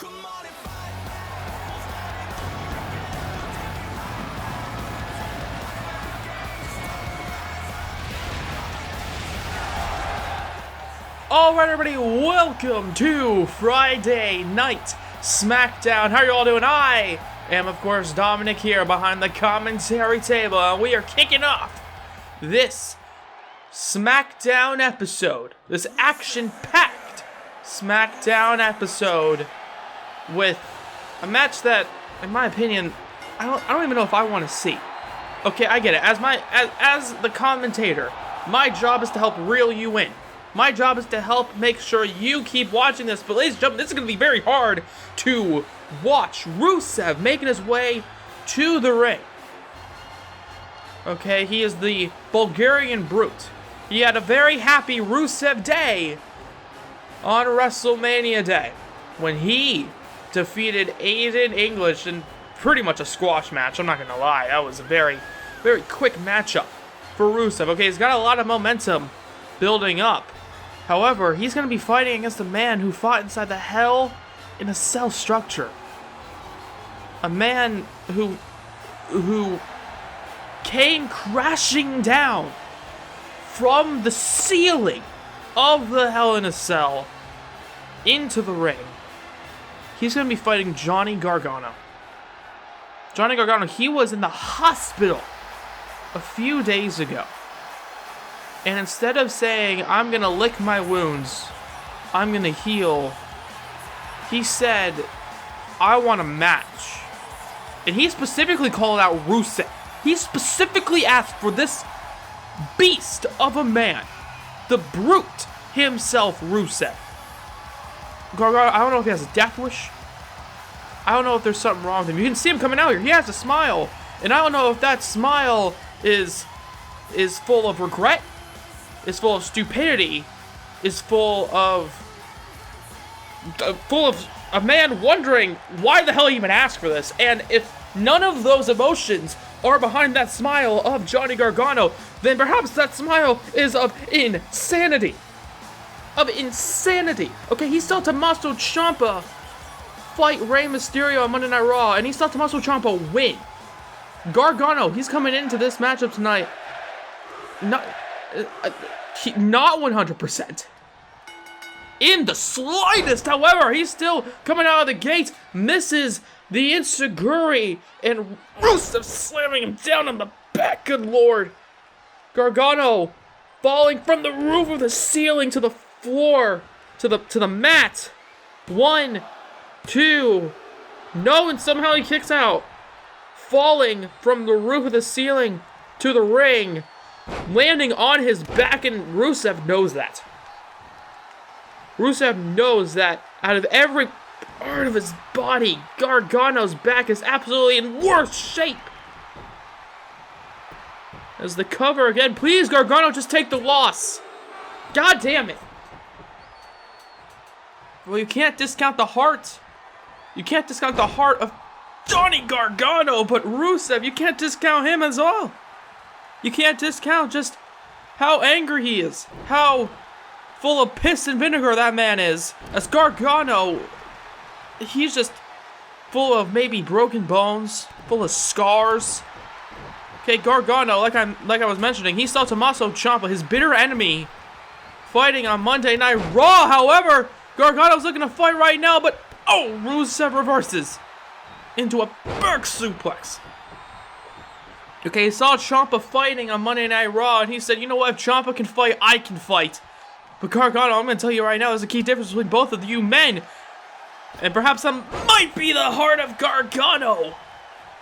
Alright everybody, welcome to Friday Night SmackDown. How are you all doing? I am, of course, Dominic here behind the commentary table, and we are kicking off this SmackDown episode, this action-packed SmackDown episode with a match that, in my opinion, I don't even know if I want to see. Okay, I get it. As the commentator, my job is to help reel you in. My job is to help make sure you keep watching this. But ladies and gentlemen, this is going to be very hard to watch. Rusev making his way to the ring. Okay, he is the Bulgarian Brute. He had a very happy Rusev day on WrestleMania Day when he defeated Aiden English in pretty much a squash match. I'm not going to lie. That was a very, very quick matchup for Rusev. Okay, he's got a lot of momentum building up. However, he's going to be fighting against a man who fought inside the Hell in a Cell structure. A man who came crashing down from the ceiling of the Hell in a Cell into the ring. He's going to be fighting Johnny Gargano. Johnny Gargano, he was in the hospital a few days ago. And instead of saying, I'm going to lick my wounds, I'm going to heal, he said, I want a match. And he specifically called out Rusev. He specifically asked for this beast of a man, the Brute himself, Rusev. Gargano, I don't know if he has a death wish. I don't know if there's something wrong with him. You can see him coming out here. He has a smile. And I don't know if that smile is full of regret, is full of stupidity, is full of a man wondering why the hell he even asked for this. And if none of those emotions are behind that smile of Johnny Gargano, then perhaps that smile is of insanity. Okay, he saw Tommaso Ciampa fight Rey Mysterio on Monday Night Raw, and he saw Tommaso Ciampa win. Gargano, he's coming into this matchup tonight not 100%. In the slightest, however, he's still coming out of the gates, misses the Enziguri, and Rusev slamming him down on the back, good lord. Gargano falling from the roof of the ceiling to the floor, to the mat. 1, 2, no, and somehow he kicks out. Falling from the roof of the ceiling to the ring, landing on his back, and Rusev knows that. Rusev knows that out of every part of his body, Gargano's back is absolutely in worse shape. As the cover again, please Gargano, just take the loss. God damn it. Well, you can't discount the heart. You can't discount the heart of Johnny Gargano, but Rusev, you can't discount him as well. You can't discount just how angry he is, how full of piss and vinegar that man is. As Gargano, he's just full of maybe broken bones, full of scars. Okay, Gargano, like I was mentioning, he saw Tommaso Ciampa, his bitter enemy, fighting on Monday Night Raw. However, Gargano's looking to fight right now, but Rusev reverses into a back suplex. Okay, he saw Ciampa fighting on Monday Night Raw, and he said, you know what, if Ciampa can fight, I can fight. But Gargano, I'm going to tell you right now, there's a key difference between both of you men. And perhaps that might be the heart of Gargano.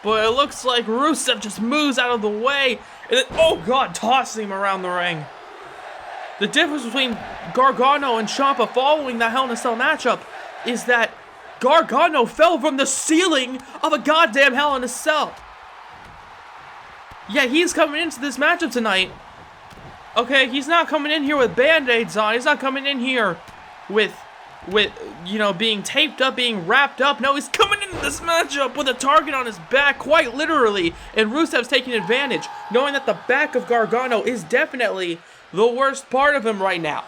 But it looks like Rusev just moves out of the way, and then, oh god, tossing him around the ring. The difference between Gargano and Ciampa following the Hell in a Cell matchup is that Gargano fell from the ceiling of a goddamn Hell in a Cell. Yeah, he's coming into this matchup tonight. Okay, he's not coming in here with band-aids on. He's not coming in here with being taped up, being wrapped up. No, he's coming into this matchup with a target on his back, quite literally. And Rusev's taking advantage, knowing that the back of Gargano is definitely the worst part of him right now.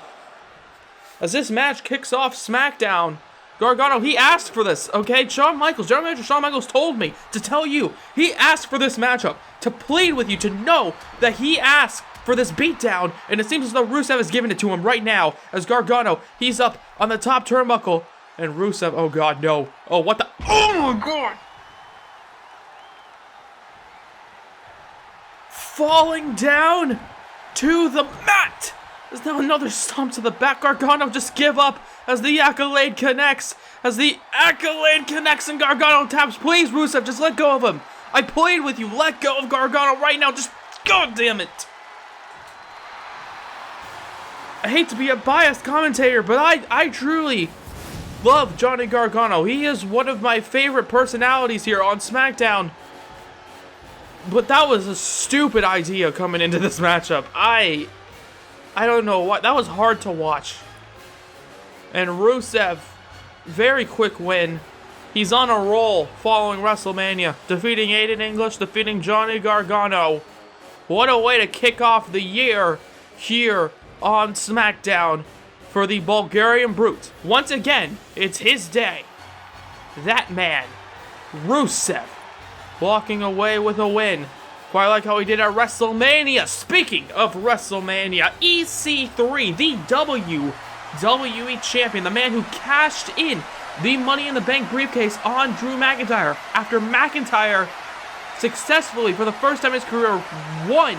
As this match kicks off SmackDown, Gargano, he asked for this, okay? General Manager Shawn Michaels told me to tell you, he asked for this matchup, to plead with you, to know that he asked for this beatdown, and it seems as though Rusev has given it to him right now, as Gargano, he's up on the top turnbuckle, and Rusev, oh god, no. Oh, what the, oh my god! Falling down to the mat! There's now another stomp to the back. Gargano just give up as the accolade connects. And Gargano taps. Please, Rusev, just let go of him. I plead with you, let go of Gargano right now. Just, god damn it. I hate to be a biased commentator, but I truly love Johnny Gargano. He is one of my favorite personalities here on SmackDown. But that was a stupid idea coming into this matchup. I don't know what. That was hard to watch. And Rusev, very quick win. He's on a roll following WrestleMania. Defeating Aiden English, defeating Johnny Gargano. What a way to kick off the year here on SmackDown for the Bulgarian Brute. Once again, it's his day. That man, Rusev, walking away with a win. Quite like how he did at WrestleMania. Speaking of WrestleMania, EC3, the WWE Champion, the man who cashed in the Money in the Bank briefcase on Drew McIntyre after McIntyre successfully, for the first time in his career, won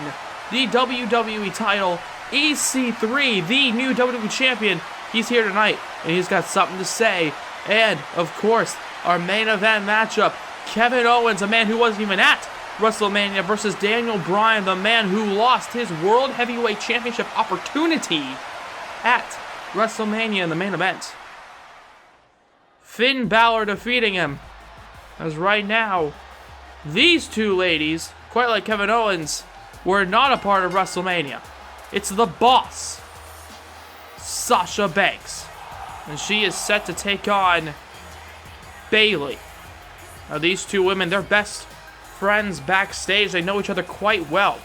the WWE title. EC3, the new WWE Champion, he's here tonight, and he's got something to say. And, of course, our main event matchup, Kevin Owens, a man who wasn't even at WrestleMania, versus Daniel Bryan, the man who lost his World Heavyweight Championship opportunity at WrestleMania in the main event. Finn Balor defeating him. As right now, these two ladies, quite like Kevin Owens, were not a part of WrestleMania. It's the boss, Sasha Banks. And she is set to take on Bayley. Now these two women, they're best friends backstage. They know each other quite well.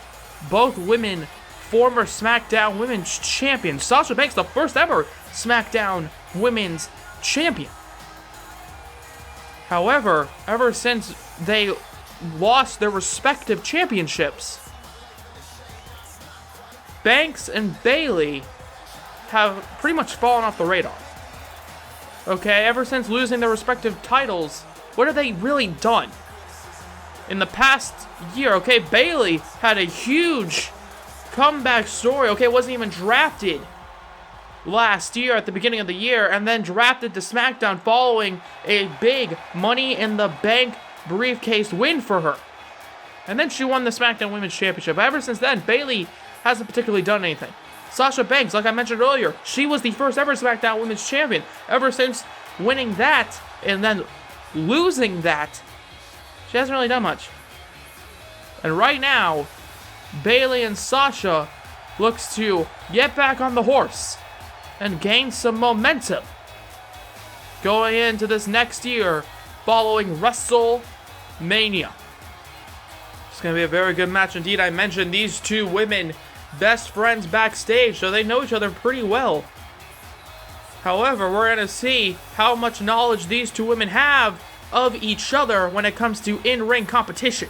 Both women, former SmackDown Women's Champions. Sasha Banks, the first ever SmackDown Women's Champion. However, ever since they lost their respective championships, Banks and Bayley have pretty much fallen off the radar. Okay, ever since losing their respective titles, what have they really done? In the past year, okay, Bayley had a huge comeback story. Okay, wasn't even drafted last year at the beginning of the year, and then drafted to SmackDown following a big Money in the Bank briefcase win for her. And then she won the SmackDown Women's Championship. Ever since then, Bayley hasn't particularly done anything. Sasha Banks, like I mentioned earlier, she was the first ever SmackDown Women's Champion. Ever since winning that and then losing that, she hasn't really done much. And right now, Bayley and Sasha looks to get back on the horse and gain some momentum going into this next year following WrestleMania. It's going to be a very good match indeed. I mentioned these two women, best friends backstage, so they know each other pretty well. However, we're going to see how much knowledge these two women have of each other when it comes to in-ring competition.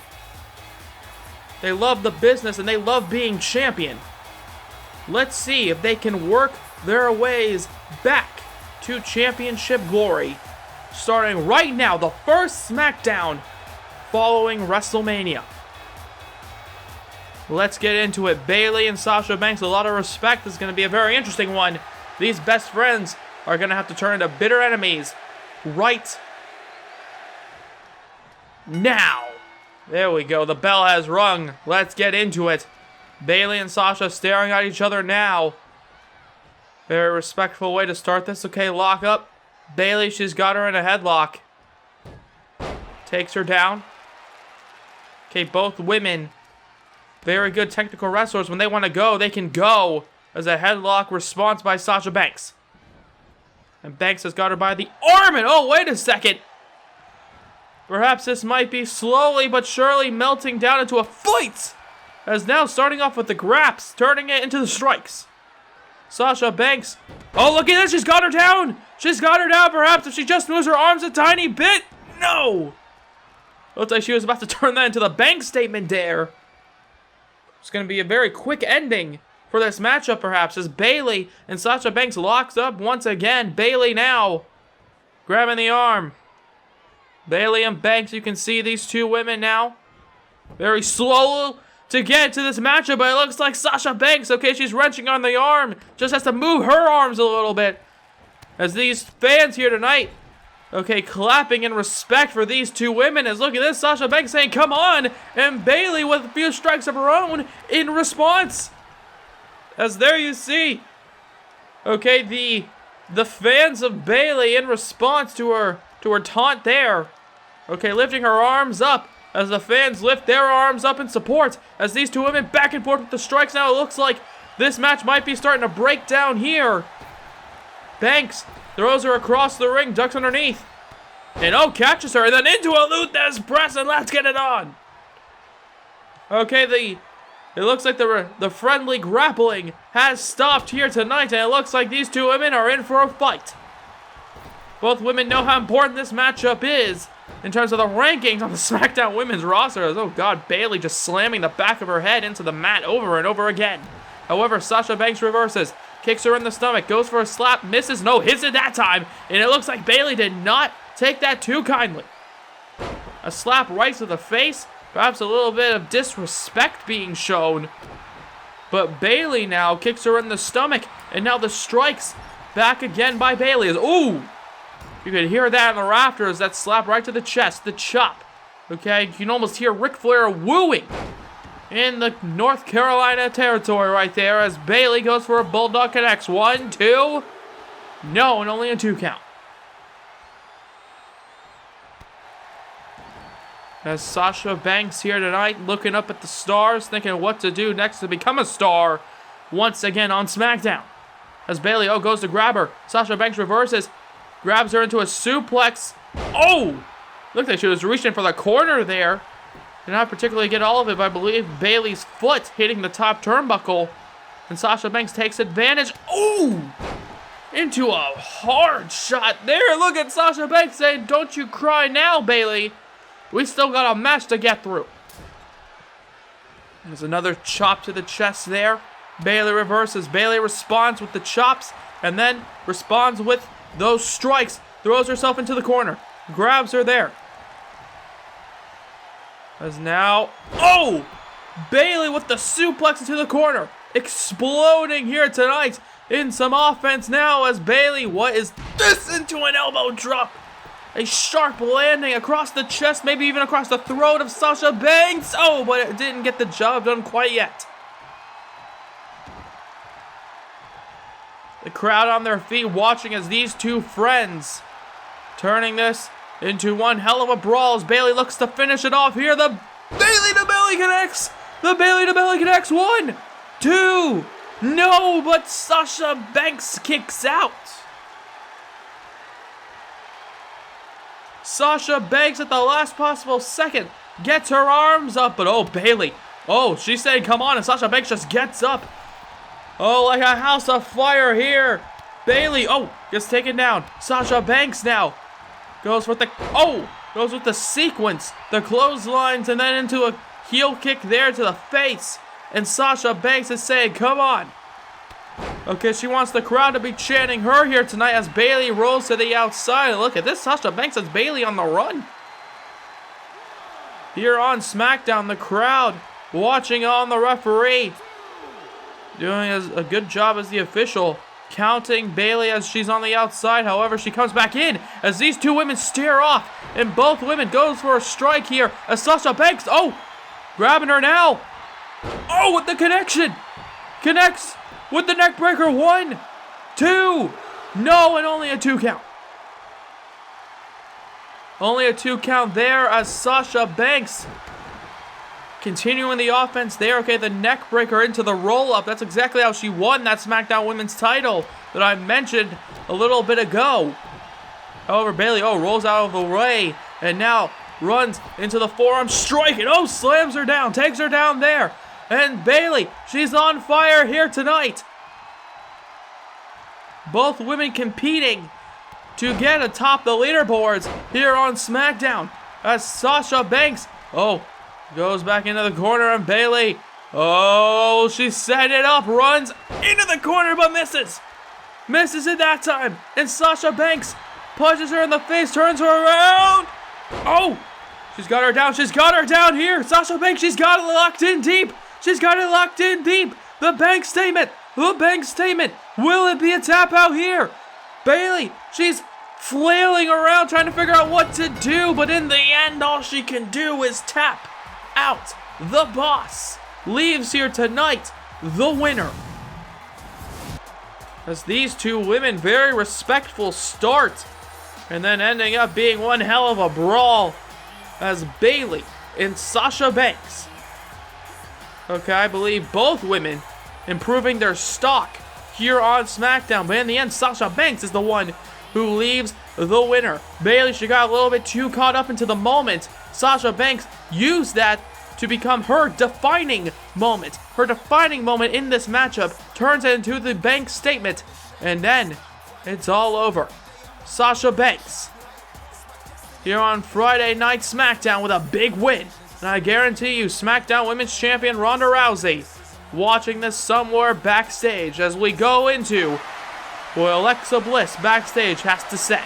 They love the business and they love being champion. Let's see if they can work their ways back to championship glory, starting right now, the first SmackDown following WrestleMania. Let's get into it. Bayley and Sasha Banks, a lot of respect. This is going to be a very interesting one. These best friends are going to have to turn into bitter enemies right now. There we go. The bell has rung. Let's get into it. Bayley and Sasha staring at each other now. Very respectful way to start this. Okay, lock up. Bayley, she's got her in a headlock. Takes her down. Okay, both women, very good technical wrestlers. When they want to go, they can go. As a headlock response by Sasha Banks. And Banks has got her by the arm. And oh, wait a second. Perhaps this might be slowly but surely melting down into a fight. As now starting off with the graps, turning it into the strikes. Sasha Banks. Oh, look at this. She's got her down. She's got her down, perhaps, if she just moves her arms a tiny bit. No! Looks like she was about to turn that into the bank statement there. It's going to be a very quick ending for this matchup, perhaps, as Bayley and Sasha Banks locks up once again. Bayley now grabbing the arm. Bayley and Banks, you can see these two women now. Very slow to get to this matchup, but it looks like Sasha Banks, okay, she's wrenching on the arm. Just has to move her arms a little bit. As these fans here tonight, okay, clapping in respect for these two women. As look at this, Sasha Banks saying, come on. And Bayley with a few strikes of her own in response. As there you see, okay, the fans of Bayley in response to her taunt there. Okay, lifting her arms up as the fans lift their arms up in support. As these two women back and forth with the strikes. Now it looks like this match might be starting to break down here. Banks throws her across the ring, ducks underneath. And catches her, and then into a Luthez press, and let's get it on. Okay, it looks like the friendly grappling has stopped here tonight, and it looks like these two women are in for a fight. Both women know how important this matchup is in terms of the rankings on the SmackDown women's roster. Oh God, Bayley just slamming the back of her head into the mat over and over again. However, Sasha Banks reverses, kicks her in the stomach, goes for a slap, misses, no, hits it that time, and it looks like Bayley did not take that too kindly. A slap right to the face. Perhaps a little bit of disrespect being shown. But Bayley now kicks her in the stomach. And now the strikes back again by Bayley. Ooh! You could hear that in the rafters. That slap right to the chest. The chop. Okay, you can almost hear Ric Flair wooing in the North Carolina territory right there. As Bayley goes for a Bulldog connects. 1, 2. No, and only a 2 count. As Sasha Banks here tonight, looking up at the stars, thinking what to do next to become a star once again on SmackDown. As Bayley, goes to grab her. Sasha Banks reverses, grabs her into a suplex. Oh! Looked like she was reaching for the corner there. Did not particularly get all of it, but I believe Bayley's foot hitting the top turnbuckle. And Sasha Banks takes advantage. Ooh! Into a hard shot there. Look at Sasha Banks saying, don't you cry now, Bayley. We still got a match to get through. There's another chop to the chest there. Bayley reverses. Bayley responds with the chops and then responds with those strikes. Throws herself into the corner. Grabs her there. As now... Bayley with the suplex into the corner. Exploding here tonight in some offense now as Bayley... What is this? Into an elbow drop. A sharp landing across the chest, maybe even across the throat of Sasha Banks. But it didn't get the job done quite yet. The crowd on their feet watching as these two friends turning this into one hell of a brawl as Bayley looks to finish it off here. The Bayley to Belly connects. The Bayley to Belly connects. 1, 2. No, but Sasha Banks kicks out. Sasha Banks at the last possible second gets her arms up, but Bayley. She said come on, and Sasha Banks just gets up. Like a house of fire here. Bayley, gets taken down. Sasha Banks now goes with the sequence, the clotheslines, and then into a heel kick there to the face. And Sasha Banks is saying, come on. Okay, she wants the crowd to be chanting her here tonight as Bayley rolls to the outside. And look at this, Sasha Banks has Bayley on the run. Here on SmackDown, the crowd watching on the referee. Doing a good job as the official. Counting Bayley as she's on the outside. However, she comes back in as these two women stare off. And both women goes for a strike here as Sasha Banks, grabbing her now. With the connection. Connects with the neck breaker. 1, 2. No, and only a 2 count. Only a 2 count there as Sasha Banks continuing the offense there. Okay, the neck breaker into the roll-up. That's exactly how she won that SmackDown Women's title that I mentioned a little bit ago. However, Bayley, rolls out of the way and now runs into the forearm strike and slams her down, takes her down there. And Bayley, she's on fire here tonight. Both women competing to get atop the leaderboards here on SmackDown. As Sasha Banks, goes back into the corner, and Bayley, she set it up, runs into the corner but misses. Misses it that time, and Sasha Banks punches her in the face, turns her around. She's got her down here. Sasha Banks, she's got it locked in deep. The Banks statement. Will it be a tap out here? Bayley, she's flailing around trying to figure out what to do, but in the end, all she can do is tap out. The Boss leaves here tonight the winner. As these two women, very respectful start, and then ending up being one hell of a brawl as Bayley and Sasha Banks. Okay, I believe both women improving their stock here on SmackDown, but in the end, Sasha Banks is the one who leaves the winner. Bayley, she got a little bit too caught up into the moment. Sasha Banks used that to become her defining moment. Her defining moment in this matchup turns into the Banks statement, and then it's all over. Sasha Banks here on Friday Night SmackDown with a big win. And I guarantee you, SmackDown Women's Champion Ronda Rousey watching this somewhere backstage as we go into what Alexa Bliss backstage has to say.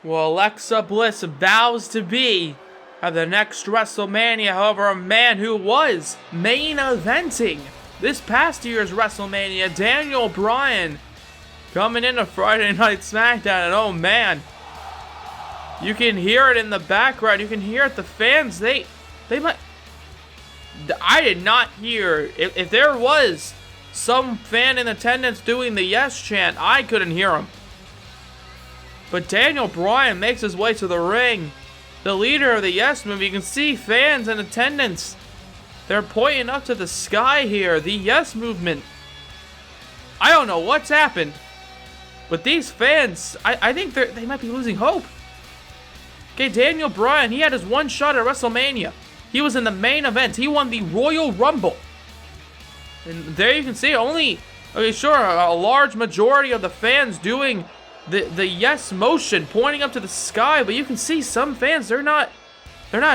Well, Alexa Bliss vows to be at the next WrestleMania. However, a man who was main eventing this past year's WrestleMania, Daniel Bryan, coming into Friday Night SmackDown, and oh man, you can hear it in the background. You can hear it. The fans, they might. I did not hear. If there was some fan in attendance doing the yes chant, I couldn't hear him. But Daniel Bryan makes his way to the ring. The leader of the yes move. You can see fans in attendance. They're pointing up to the sky here. The yes movement. I don't know what's happened, but these fans, I think they might be losing hope. Okay, Daniel Bryan, he had his one shot at WrestleMania. He was in the main event. He won the Royal Rumble. And there you can see only, okay, sure, a large majority of the fans doing the yes motion, pointing up to the sky, but you can see some fans, they're not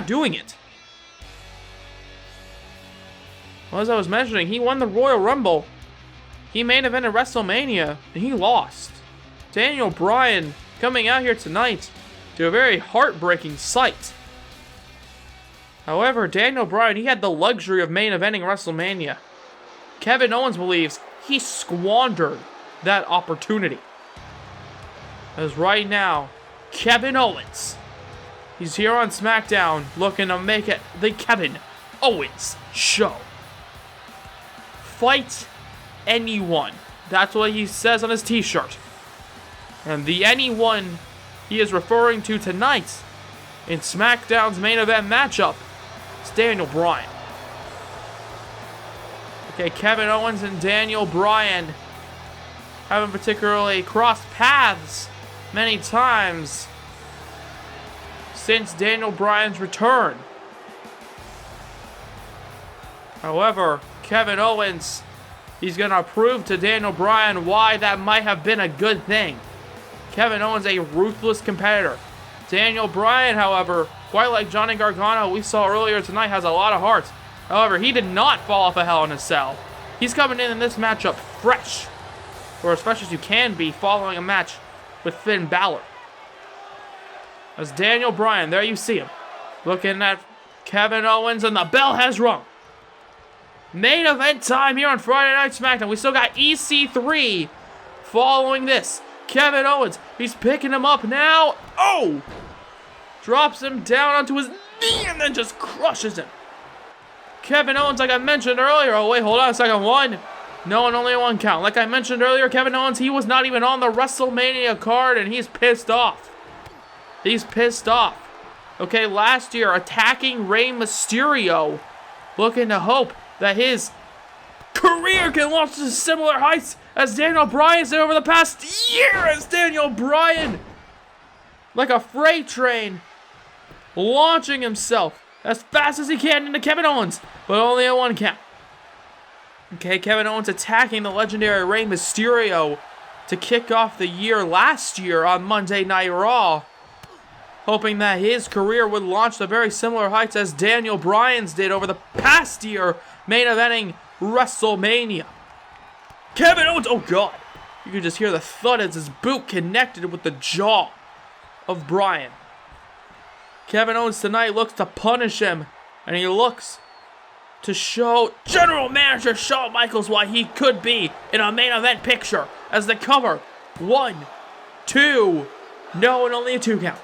doing it. Well, as I was mentioning, he won the Royal Rumble. He main evented WrestleMania, and he lost. Daniel Bryan coming out here tonight to a very heartbreaking sight. However, Daniel Bryan, he had the luxury of main eventing WrestleMania. Kevin Owens believes he squandered that opportunity. As right now, Kevin Owens, he's here on SmackDown looking to make it the Kevin Owens Show. Fight anyone. That's what he says on his t-shirt. And the anyone he is referring to tonight in SmackDown's main event matchup is Daniel Bryan. Okay, Kevin Owens and Daniel Bryan haven't particularly crossed paths many times since Daniel Bryan's return. However, Kevin Owens, he's going to prove to Daniel Bryan why that might have been a good thing. Kevin Owens, a ruthless competitor. Daniel Bryan, however, quite like Johnny Gargano we saw earlier tonight, has a lot of heart. However, he did not fall off a Hell in a Cell. He's coming in this matchup fresh, or as fresh as you can be following a match with Finn Balor. As Daniel Bryan, there you see him, looking at Kevin Owens, and the bell has rung. Main event time here on Friday Night SmackDown. We still got EC3 following this. Kevin Owens, he's picking him up now. Oh! Drops him down onto his knee and then just crushes him. Kevin Owens, like I mentioned earlier. Oh, wait, hold on a second. One. No, and only one count. Like I mentioned earlier, Kevin Owens, he was not even on the WrestleMania card, and he's pissed off. He's pissed off. Okay, last year, attacking Rey Mysterio, looking to hope that his career can launch to similar heights as Daniel Bryan's did over the past year, as Daniel Bryan, like a freight train, launching himself as fast as he can into Kevin Owens, but only a one count. Okay, Kevin Owens attacking the legendary Rey Mysterio to kick off the year last year on Monday Night Raw, hoping that his career would launch to very similar heights as Daniel Bryan's did over the past year, main eventing WrestleMania. Kevin Owens, oh God, you can just hear the thud as his boot connected with the jaw of Bryan. Kevin Owens tonight looks to punish him, and he looks to show General Manager Shawn Michaels why he could be in a main event picture as the cover. 1, 2, no, and only a 2 count.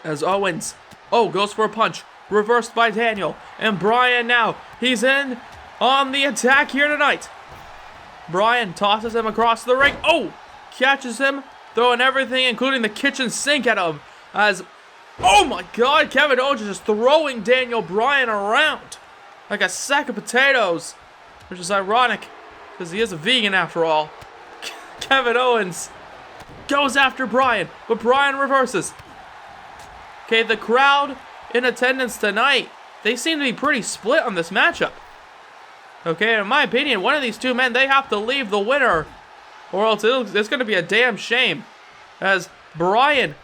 As Owens, goes for a punch, reversed by Daniel, and Bryan now, he's in on the attack here tonight. Bryan tosses him across the ring, catches him, throwing everything, including the kitchen sink at him, as, oh my God, Kevin Owens is just throwing Daniel Bryan around like a sack of potatoes, which is ironic, because he is a vegan after all. Kevin Owens goes after Bryan, but Bryan reverses. Okay, the crowd in attendance tonight, they seem to be pretty split on this matchup. Okay, in my opinion, one of these two men, they have to leave the winner, or else it's going to be a damn shame, as Bryan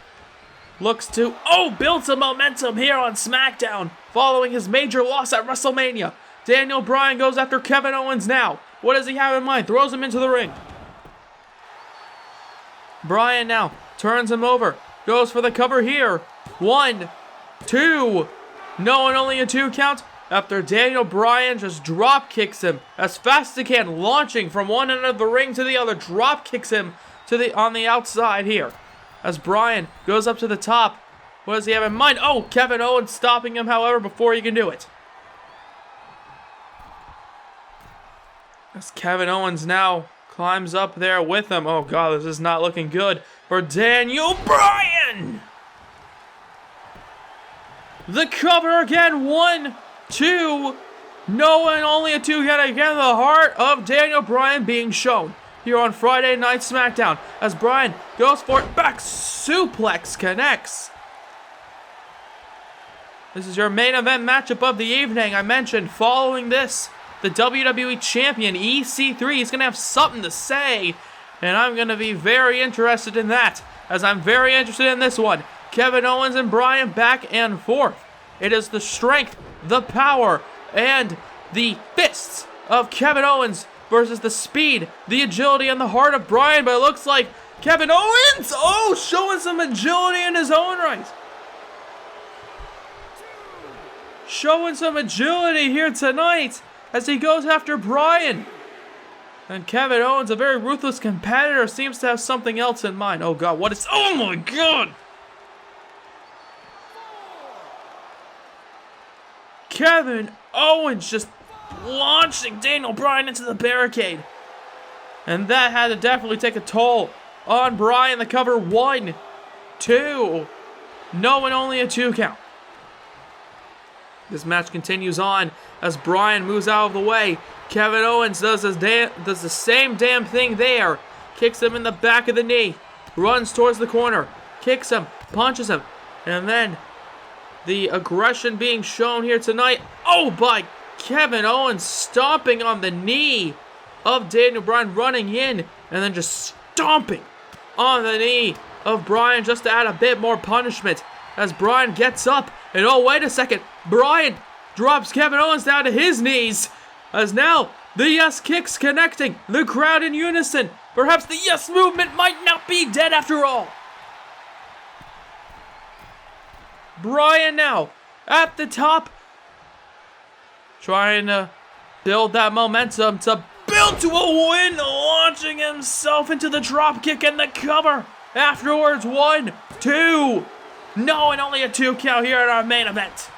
looks to, build some momentum here on SmackDown following his major loss at WrestleMania. Daniel Bryan goes after Kevin Owens now. What does he have in mind? Throws him into the ring. Bryan now turns him over, goes for the cover here. 1, 2, no, and only a 2 count after Daniel Bryan just drop kicks him as fast as he can, launching from one end of the ring to the other, drop kicks him on the outside here. As Bryan goes up to the top, what does he have in mind? Kevin Owens stopping him, however, before he can do it. As Kevin Owens now climbs up there with him. Oh God, this is not looking good for Daniel Bryan. The cover again, 1, 2, no, and only a 2 count. Again, the heart of Daniel Bryan being shown here on Friday Night SmackDown as Bryan goes for it, back suplex connects. This is your main event matchup of the evening. I mentioned following this, the WWE Champion EC3 is going to have something to say, and I'm going to be very interested in that, as I'm very interested in this one. Kevin Owens and Bryan back and forth. It is the strength, the power, and the fists of Kevin Owens versus the speed, the agility, and the heart of Bryan. But it looks like Kevin Owens, showing some agility in his own right. Showing some agility here tonight as he goes after Bryan. And Kevin Owens, a very ruthless competitor, seems to have something else in mind. Oh God, what is, oh my God! Kevin Owens just launching Daniel Bryan into the barricade. And that had to definitely take a toll on Bryan. The cover, 1, 2, no, and only a 2 count. This match continues on as Bryan moves out of the way. Kevin Owens does the same damn thing there. Kicks him in the back of the knee. Runs towards the corner. Kicks him. Punches him. And then the aggression being shown here tonight. By Kevin Owens stomping on the knee of Daniel Bryan, running in and then just stomping on the knee of Bryan just to add a bit more punishment as Bryan gets up and wait a second, Bryan drops Kevin Owens down to his knees as now the yes kicks connecting, the crowd in unison. Perhaps the yes movement might not be dead after all. Bryan now at the top, trying to build that momentum to build to a win, launching himself into the dropkick and the cover. Afterwards, 1, 2. No, and only a 2 count here in our main event.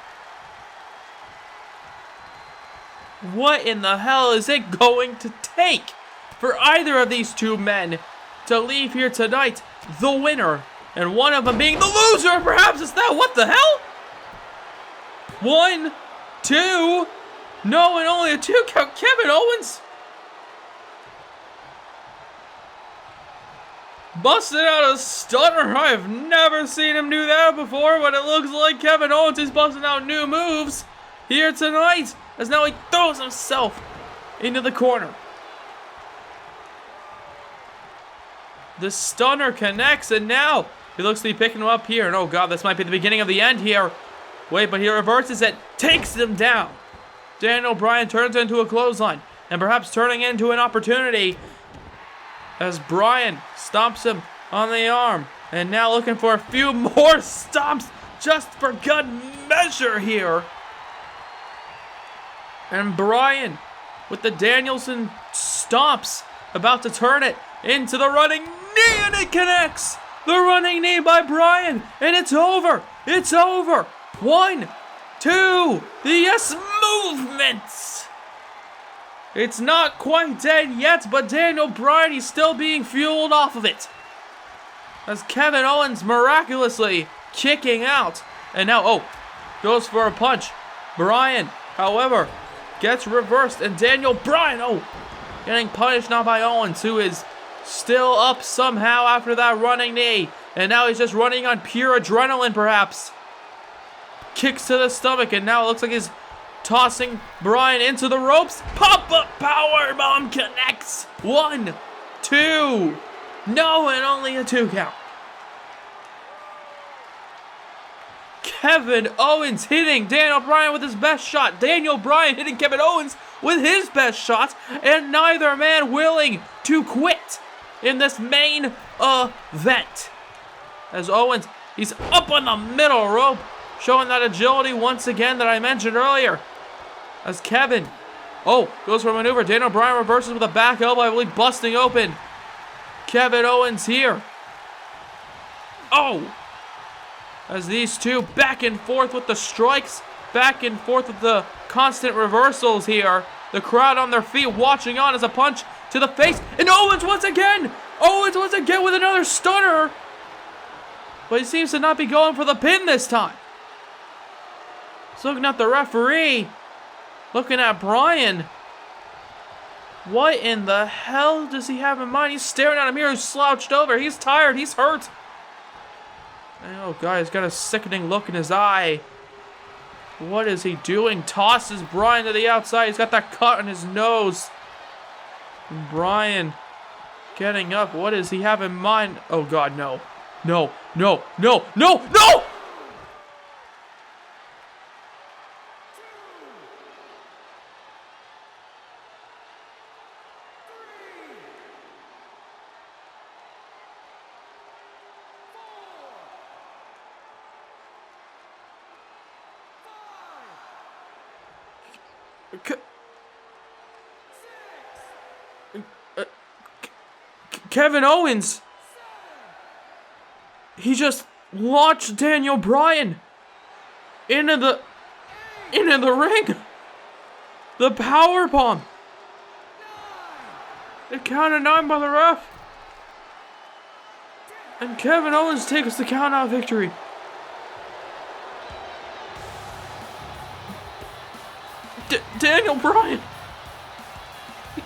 What in the hell is it going to take for either of these two men to leave here tonight the winner, and one of them being the loser? Perhaps it's that. What the hell? 1, 2. No, and only a 2 count. Kevin Owens busted out a stunner. I've never seen him do that before, but it looks like Kevin Owens is busting out new moves here tonight, as now he throws himself into the corner. The stunner connects, and now he looks to be picking him up here. And oh god, this might be the beginning of the end here. Wait, but he reverses it, takes him down. Daniel Bryan turns into a clothesline, and perhaps turning into an opportunity as Bryan stomps him on the arm. And now looking for a few more stomps just for good measure here. And Bryan with the Danielson stomps, about to turn it into the running knee, and it connects. The running knee by Bryan, and it's over. It's over. 1, 2. The yes movements. It's not quite dead yet, but Daniel Bryan, he's still being fueled off of it. As Kevin Owens miraculously kicking out. And now, goes for a punch. Bryan, however, gets reversed, and Daniel Bryan, getting punished now by Owens, who is still up somehow after that running knee. And now he's just running on pure adrenaline, perhaps. Kicks to the stomach, and now it looks like he's tossing Bryan into the ropes. Pop-up powerbomb connects. 1, 2. No, and only a 2 count. Kevin Owens hitting Daniel Bryan with his best shot. Daniel Bryan hitting Kevin Owens with his best shot. And neither man willing to quit in this main event. As Owens, he's up on the middle rope, showing that agility once again that I mentioned earlier. As Kevin, goes for a maneuver. Daniel Bryan reverses with a back elbow, I believe, busting open Kevin Owens here. As these two back and forth with the strikes, back and forth with the constant reversals here. The crowd on their feet watching on as a punch to the face. And Owens once again with another stunner. But he seems to not be going for the pin this time. So looking at the referee, looking at Bryan. What in the hell does he have in mind? He's staring at him here, he's slouched over. He's tired, he's hurt. And God, he's got a sickening look in his eye. What is he doing? Tosses Bryan to the outside. He's got that cut on his nose. And Bryan getting up. What does he have in mind? Oh God, no. No. Kevin Owens, he just launched Daniel Bryan into the ring. The powerbomb. The count of 9 by the ref. And Kevin Owens takes the count out victory. Daniel Bryan,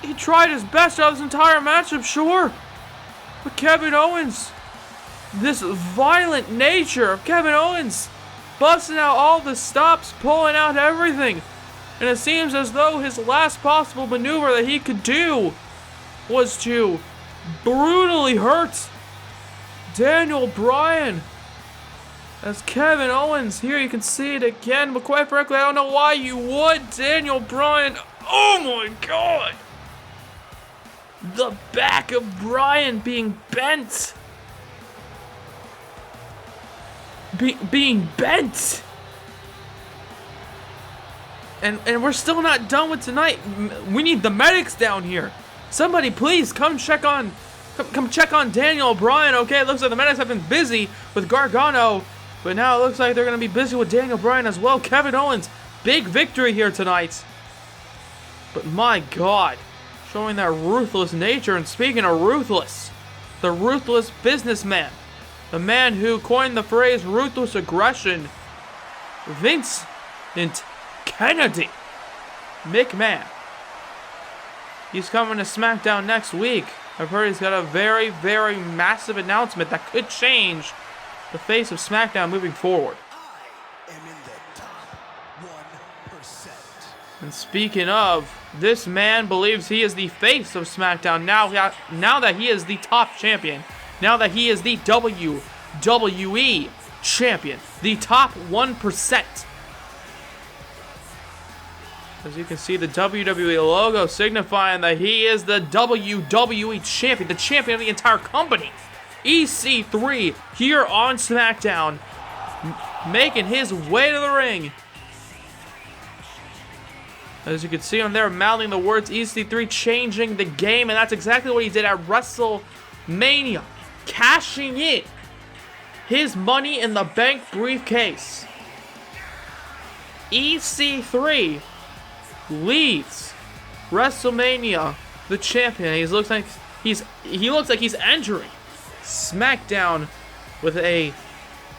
he tried his best out of this entire matchup, sure. But Kevin Owens, this violent nature of Kevin Owens, busting out all the stops, pulling out everything. And it seems as though his last possible maneuver that he could do was to brutally hurt Daniel Bryan. As Kevin Owens, here you can see it again, but quite frankly, I don't know why you would. Daniel Bryan, oh my God. The back of Bryan being bent. Being bent. And we're still not done with tonight. We need the medics down here. Somebody please come check on Daniel Bryan. Okay, it looks like the medics have been busy with Gargano, but now it looks like they're going to be busy with Daniel Bryan as well. Kevin Owens, big victory here tonight. But my God, showing that ruthless nature. And speaking of ruthless, the ruthless businessman, the man who coined the phrase ruthless aggression, Vincent Kennedy McMahon. He's coming to SmackDown next week. I've heard he's got a very, very massive announcement that could change the face of SmackDown moving forward. I am in the top 1%. And speaking of, this man believes he is the face of SmackDown now that he is the top champion. Now that he is the WWE Champion. The top 1%. As you can see, the WWE logo signifying that he is the WWE Champion, the champion of the entire company. EC3 here on SmackDown, making his way to the ring. As you can see him there mouthing the words EC3, changing the game, and that's exactly what he did at WrestleMania, cashing in his Money in the Bank briefcase. EC3 leads WrestleMania the champion. He looks like he's entering SmackDown with a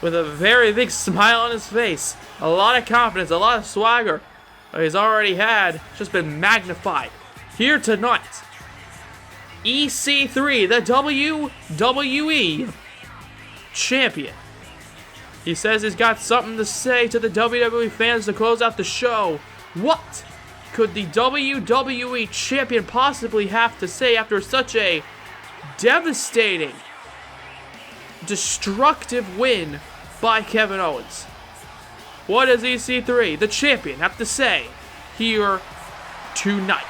very big smile on his face, a lot of confidence, a lot of swagger. He's already had just been magnified here tonight. EC3, the WWE Champion. He says he's got something to say to the WWE fans to close out the show. What could the WWE Champion possibly have to say after such a devastating, destructive win by Kevin Owens? What does EC3, the champion, have to say here tonight?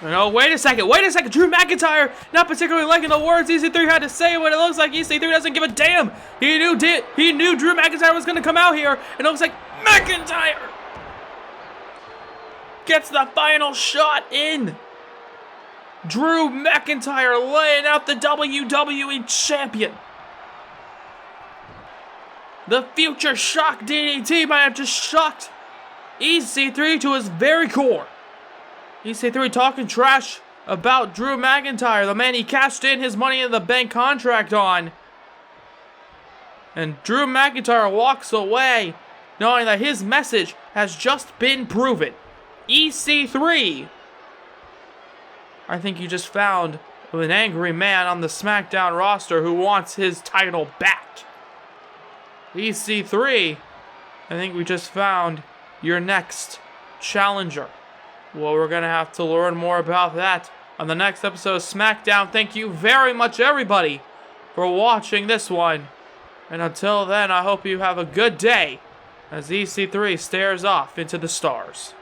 No, wait a second, Drew McIntyre not particularly liking the words EC3 had to say, but it looks like EC3 doesn't give a damn. He knew Drew McIntyre was going to come out here, and it looks like McIntyre gets the final shot in. Drew McIntyre laying out the WWE Champion. The future shock DDT might have just shocked EC3 to his very core. EC3 talking trash about Drew McIntyre, the man he cashed in his Money in the Bank contract on. And Drew McIntyre walks away knowing that his message has just been proven. EC3, I think you just found an angry man on the SmackDown roster who wants his title back. EC3, I think we just found your next challenger. Well, we're going to have to learn more about that on the next episode of SmackDown. Thank you very much, everybody, for watching this one. And until then, I hope you have a good day as EC3 stares off into the stars.